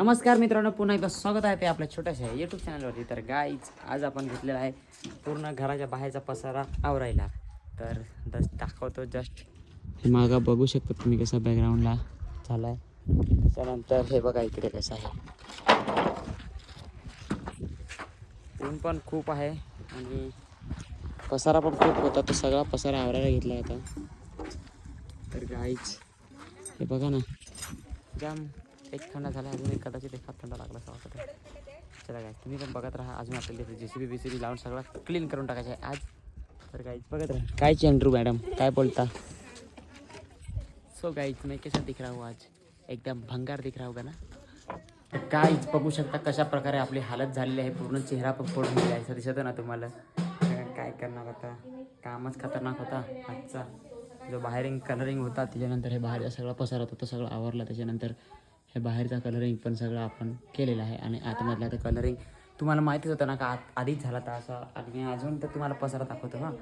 नमस्कार मित्रांनो, पुन्हा एकदा स्वागत आहे ते आपल्या छोट्याशा यूट्यूब चॅनलवरती. तर गाईज आज आपण घेतलेला आहे पूर्ण घराच्या बाहेरचा पसारा आवरायला. तर दाखवतो जस्ट हे मागा बघू शकता तुम्ही कसा बॅकग्राऊंडला झाला आहे. त्यानंतर हे बघा इकडे कसं आहे, ऊन पण खूप आहे आणि पसारा पण खूप होता. तो सगळा पसारा आवरायला घेतला आता. तर गाईज हे बघा ना, जाम एक थंडा झाला, अजून एक कदाचित एखादा थंडा लागला असं वाटत आहे. चला काय, तुम्ही पण बघत राहा. अजून आपल्याला जेसीबी लावून सगळं क्लीन करून टाकायचं आहे आज. तर गाईज बघत राहा. काय चंद्रू मॅडम काय बोलता? सो गाईज मैं कैसा दिख रहा हूँ आज? एकदम भंगार दिख रहा होगा ना? तर गाईज बघू शकता कशा प्रकारे आपली हालत झालेली आहे. पूर्ण चेहरा पण पडून गेला आहे, दिसत ना तुम्हाला. काय करणार आता, कामच खतरनाक होता आजचा. जो बाहेर कलरिंग होता त्याच्यानंतर हे बाहेर सगळा पसारा होता तो सगळं आवरला. त्याच्यानंतर हे बाहेरचा कलरिंग पण सगळं आपण केलेलं आहे आणि आतमधला तर कलरिंग तुम्हाला माहितीच होतं ना का आधीच झाला तर असा. आणि अजून तर तुम्हाला पसारा दाखवतो हां.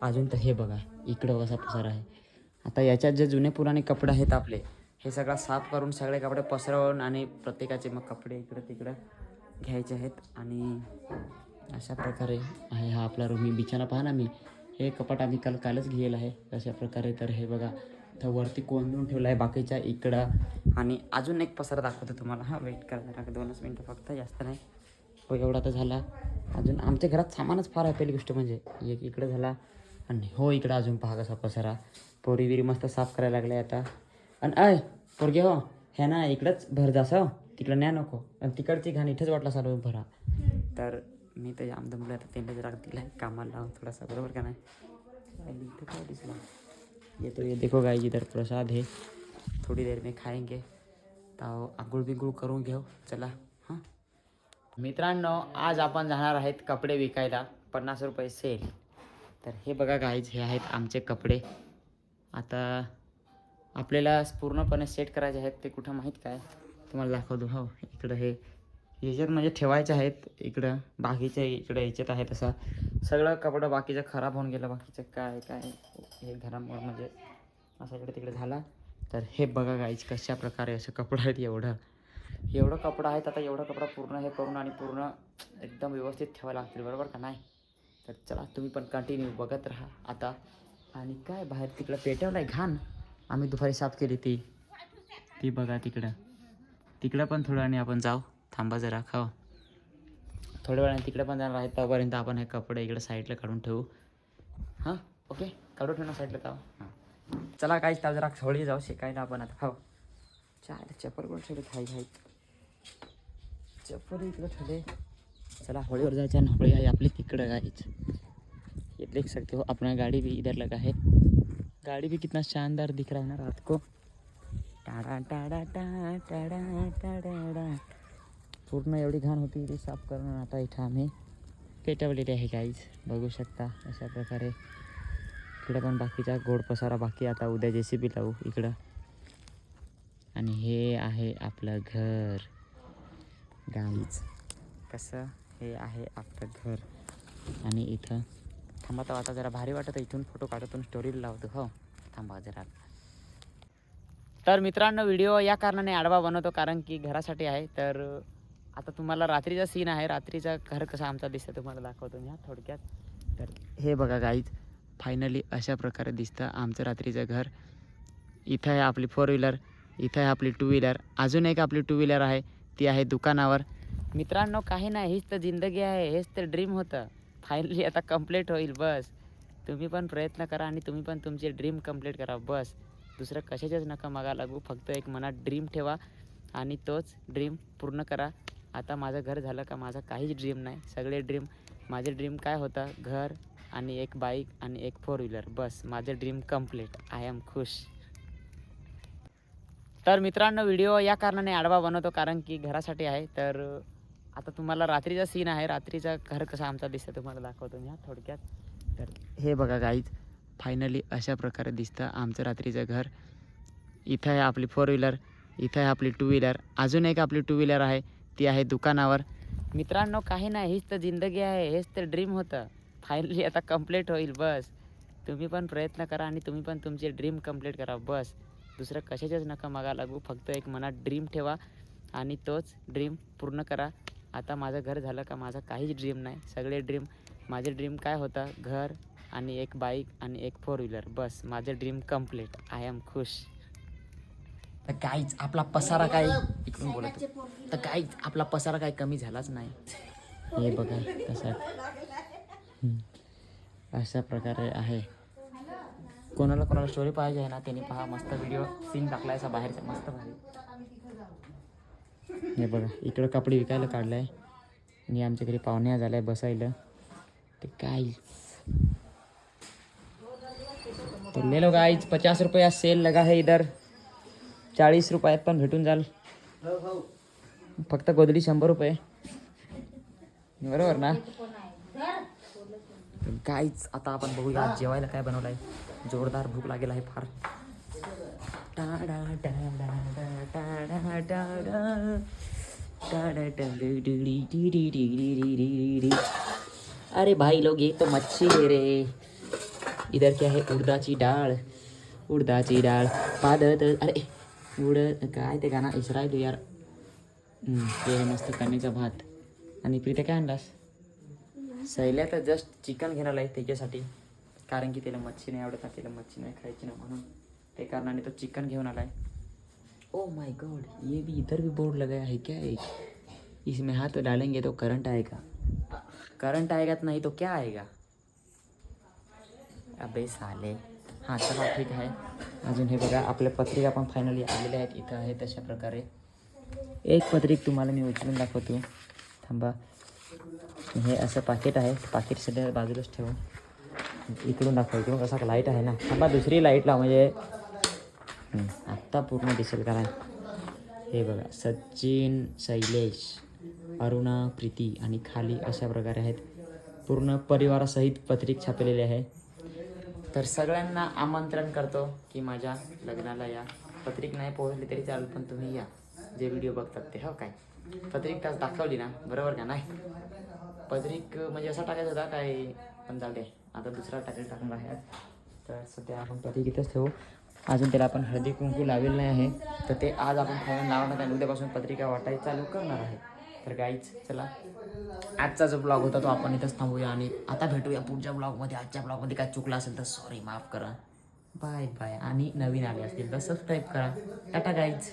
अजून तर हे बघा इकडं कसा पसारा आहे. आता याच्यात जे जुने पुराणे कपडे आहेत आपले, हे सगळं साफ करून सगळे कपडे पसरवून आणि प्रत्येकाचे मग कपडे इकडं तिकडं घ्यायचे आहेत. आणि अशा प्रकारे आहे हा आपला रूम. बिछाना पहा ना, मी हे कपाट आम्ही कालच घेतलं आहे अशा प्रकारे. तर हे बघा तर वरती कोंडून ठेवलं आहे बाकीच्या इकडं. आणि अजून एक पसारा दाखवतो तुम्हाला. हां वेट करा 2 मिनटं फक्त, जास्त नाही हो. एवढा तर झाला. अजून आमच्या घरात सामानच फार आहे. पहिली गोष्ट म्हणजे एक इकडं झाला आणि हो इकडं अजून पहा कसा पसारा. पोरी मस्त साफ करायला लागले आता. आणि पोरगे हो ह्या ना इकडंच भर जासं, तिकडं न्या नको. आणि तिकडची घाण इथंच वाटला चालू भरा. तर मी तर जाम दमलो आता. त्यांनी जरा दिला आहे कामाला लावून थोडासा, बरोबर का नाही? इथं काय दिसला ये तो, ये देखो गाइस इधर प्रसाद है, थोड़ी देर में खाएंगे. तर आंघोळ बिंघोळ करून घेऊ चला. हां मित्रांनो, आज आपण जाणार आहेत कपडे विकायला. 50 रुपये सेल. तर हे बघा गाईज, हे आहेत आमचे कपडे. आता आपल्याला पूर्णपणे सेट करायचे आहेत. ते कुठं माहीत काय तुम्हाला दाखवतो. हो इकडं हे ह्याच्यात म्हणजे ठेवायचे आहेत. इकडं बाकीचे इकडं ह्याच्यात आहेत. असं सगळं कपडं बाकीचं खराब होऊन गेलं. बाकीचं काय हे घरामुळे म्हणजे असं इकडे तिकडे झाला. तर हे बघा गाईज कशा प्रकारे असं कपडं आहेत. एवढं कपडं आहेत. आता एवढं कपडं पूर्ण हे करून आणि पूर्ण एकदम व्यवस्थित ठेवायला लागतील, बरोबर का नाही? तर चला तुम्ही पण कंटिन्यू बघत राहा आता. आणि काय बाहेर तिकडं पेटवलं आहे घाण, आम्ही दुपारी साफ केली ती बघा तिकडं पण थोडं आणि आपण जाऊ. थांबा जरा खाऊ थोड्या वेळाने. तिकडे पण जाणार आहे. तोपर्यंत आपण हे कपडे इकडे साईडला काढून ठेवू. हां ओके, काढून ठेवू ना साईडला ताव. हां चला काहीच ताव जरा होळी जाऊ शिकायला आपण आता. हो चार चप्पल पण ठेवले खाई चप्पल इकडं ठेवले. चला होळीवर जायचं आणि होळी आहे आपली तिकडं गाईच. ये देख सकते हो अपना गाड़ी भी इधर लगा है. गाड़ी भी कितना शानदार दिख रहा है ना रात को. टाडा टाडा टा टाडा टाडा. पूर्ण एवढी घाण होती ती साफ करून आता इथं आम्ही पेटवलेली आहे गाईज, बघू शकता अशा प्रकारे. इकडं पण बाकीचा गोड पसारा बाकी. आता उद्या जेसीबी लावू इकडं. आणि हे आहे आपलं घर गाईज. कसं हे आहे आपलं घर. आणि इथं थांबा तर आता जरा भारी वाटतं. इथून फोटो काढतून स्टोरीला लावतो. हो थांबा जरा. तर मित्रांनो, व्हिडिओ या कारणाने आडवा बनवतो कारण की घरासाठी आहे. तर आता तुम्हाला रात्रीचा सीन आहे. रात्रीचा घर कसं आमचा दिसतं तुम्हाला दाखवतो मी थोडक्यात. तर हे बघा गाईज, फायनली अशा प्रकारे दिसतं आमचं रात्रीचं घर. इथं आहे आपली 4 व्हीलर, इथं आहे आपली 2 व्हीलर. अजून एक आपली 2 व्हीलर आहे, ती आहे दुकानावर. मित्रांनो काही नाही, हीच तर जिंदगी आहे. हेच तर ड्रीम होतं. फायनली आता कंप्लीट होईल. बस तुम्ही पण प्रयत्न करा आणि तुम्ही पण तुमचे ड्रीम कंप्लीट करा. बस दुसरं कशाच्याच नका मागा लागू. फक्त एक मनात ड्रीम ठेवा आणि तोच ड्रीम पूर्ण करा. आता माझं घर झालं का माझा काहीच ड्रीम नाही. सगळे ड्रीम, माझे ड्रीम काय होतं, घर आणि एक बाईक आणि एक 4 व्हीलर. बस माझं ड्रीम कंप्लीट. आय एम खुश. तर मित्रांनो, व्हिडिओ या कारणाने आडवा बनवतो कारण की घरासाठी आहे. तर आता तुम्हाला रात्रीचा सीन आहे. रात्रीचा घर कसं आमचा दिसतं तुम्हाला दाखवतो मी थोडक्यात. तर हे बघा गाईज, फायनली अशा प्रकारे दिसतं आमचं रात्रीचं घर. इथं आहे आपली 4 व्हीलर, इथं आहे आपली 2 व्हीलर. अजून एक आपली 2 व्हीलर आहे, ती आहे दुकानावर. मित्रांनो काही नाही, हीच तर जिंदगी आहे. हेच तर ड्रीम होतं. फायनली आता कंप्लीट होईल. बस तुम्ही पण प्रयत्न करा आणि तुम्ही पण तुमचे ड्रीम कंप्लीट करा. बस दुसरं कशाच्याच नका मागा लागू. फक्त एक मनात ड्रीम ठेवा आणि तोच ड्रीम पूर्ण करा. आता माझं घर झालं का माझा काहीच ड्रीम नाही. सगळे ड्रीम माझे ड्रीम काय होता, घर आणि एक बाईक आणि एक 4 व्हीलर, बस माझे ड्रीम कंप्लीट. आय एम खुश. तर काहीच आपला पसारा काय इकडून बोलतो, तर काहीच आपला पसारा काय कमी झालाच नाही. हे बघा कसा अशा प्रकारे आहे. कोणाला स्टोरी पाहिजे आहे ना, त्यांनी पहा, मस्त व्हिडिओ सीन टाकला आहे बाहेरचा, मस्त भारी. हे बघा इकडं कपडे विकायला काढलाय आणि आमच्या घरी पाहुण्या झालाय बसायला. ते काय तो ले लो गाइस, 50 रुपया सेल लगा है इधर. 40 रुपयात पण भेटून जाल. फक्त गोदडी 100 रुपये, बरोबर ना. काहीच आता आपण बघूया जेवायला काय बनवलंय. जोरदार भूक लागेल आहे फार. अरे भाई लोग ये तो मच्छी है रे. इधर क्या है, उडदाची डाळ. उडदाची डाळ पादत. अरे उड काय ते गाणं इसरायल यार. ते मस्त कणीचा भात. आणि प्रीते काय आणलास? सैल्या तर जस्ट चिकन घेणार आहे त्याच्यासाठी, कारण की त्याला मच्छी नाही आवडत, त्याला मच्छी नाही खायची ना, म्हणून ते कारणाने तो चिकन घेऊन आला आहे. ओ माय गॉड, ये भी इधर भी बोर्ड लगाया है क्या एक? इसमें हाथ डालेंगे तो करंट आएगा. करंट आएगा तो नहीं तो क्या आएगा? अबे साले. हां चला ठीक आहे. अजून हे बघा आपल्या पत्रिका पण फायनली आलेल्या आहेत. इथं आहे तशा प्रकारे एक पत्रिक तुम्हाला मी उचलून दाखवतो. थांबा. हे असं पाकिट आहे. पाकिट सध्या बाजूलाच ठेवू. इकडून दाखवा. इकडून कसा लाईट आहे ना. थांबा दुसरी लाईट लाव म्हणजे आत्ता पूर्ण दिसेल. कारण हे बघा सचिन, शैलेश, अरुणा, प्रीती आणि खाली अशा प्रकारे आहेत. पूर्ण परिवारासहित पत्रिक छापलेली आहे. तर सगळ्यांना आमंत्रण करतो की माझ्या लग्नाला या. पत्रिक नाही पोहोचली तरी चालेल, पण तुम्ही या जे व्हिडिओ बघतात ते. हो काय पत्रिक तास दाखवली ना, बरोबर का नाही? पत्रिक म्हणजे असा टाकायचा होता काय, पण जाऊ दे आता दुसरा टाकून आहे. तर सध्या आपण पत्रिक इथंच ठेवू. अजून त्याला आपण हळदी कुंकू लावेल नाही आहे, तर ते आज आपण फायनल लावणार आहे. उद्यापासून पत्रिका वाटायला चालू करणार आहे. तर गाईच चला, आजचा जो ब्लॉग होता तो आपण इथंच थांबूया आणि आता भेटूया पुढच्या ब्लॉगमध्ये. आजच्या ब्लॉगमध्ये काय चुकलं असेल तर सॉरी, माफ करा. Bye bye. आणि नवीन आले असतील तर सबस्क्राईब करा. Ta-ta guys.